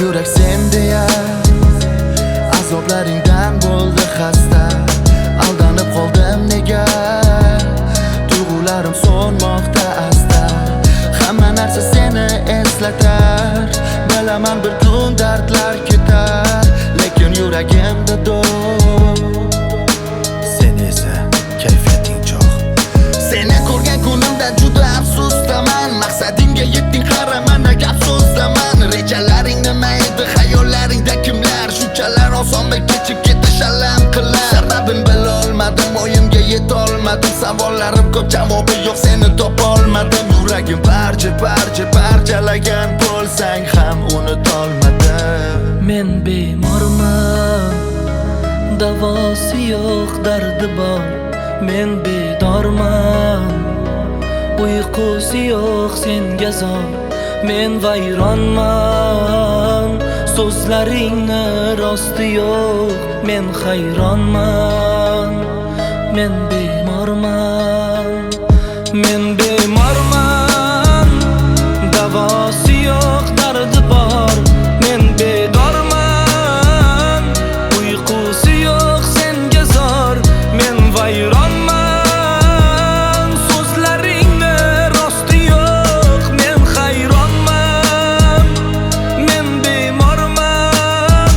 yurak sen deya azoblaringdan bo'ldi xasta. Aldanib qoldim nega, tuyg'ularim so'nmoqda asta. Hamma narsa seni eslatar, bilaman bir kun dardlar ketar, lekin yuragimda do'q. Sen esa kayfiyating cho'q. Seni ko'rgan kunimda juda afsusdaman. Maqsadingga yetding, qaramana gap so'zdaman. Rejalaring nima edi, xayollaringda kimlar? Shunchalar osonmi kechib ketish alam qilar. Sababin bilolmadim, o'yimga yetolmadim. Savollarim ko'p, javobi yo'q, seni topolmadim. Yuragim parchalagan bo'lsang ham unutolmadim. Men bemorman, davosi yo'q, dardi bor. Men bedorman, uyqusi yo'q, senga zor. Men vayronman, so'zlaringni rosti yo'q. Men hayronman, men bemorman. Men bemorman, davosi yo'q, dardi bor. Men bedorman, uyqusi yo'q, senga zor. Men vayronman, so'zlaringni rosti yo'q. Men hayronman, men bemorman.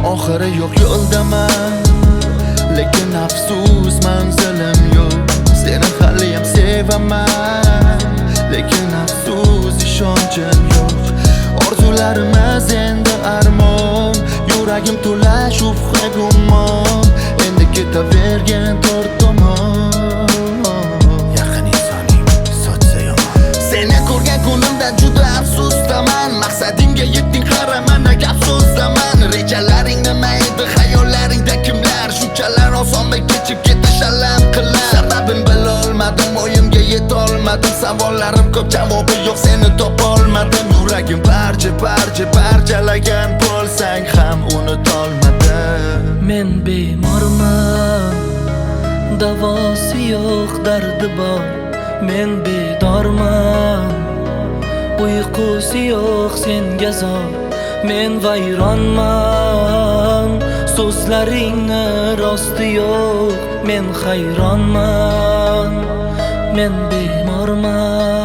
Oxiri yo'q yo'ldaman, lekin afsus manzilim yo'q. Seni haliyam sevaman, lekin afsus ishonchim yo'q. Orzularimiz endi armon, yuragim to'la shubha gumon. Endi ketavergan to'rt tomon. Yaqin insoning sochsa yomon. Seni ko'rgan kunimda juda afsusdaman. Maqsadingga yetding, qaramana gap so'zdaman. Rejalaring nima edi, xayollaringda kimlar? Shunchalar osonmi kechib ketish alam qilar. Sababin bilolmadim, o'yimga yetolmadim. Savollarim ko'p, javobi yo'q, seni topolmadim. Yuragim parchalagan bo'lsang ham unutolmadim. Men bemorman, davosi yo'q, dardi bor. Men bedorman, uyqusi yo'q, senga zor. Men vayronman, so'zlaringni rosti yo'q. Men hayronman, men bemorman.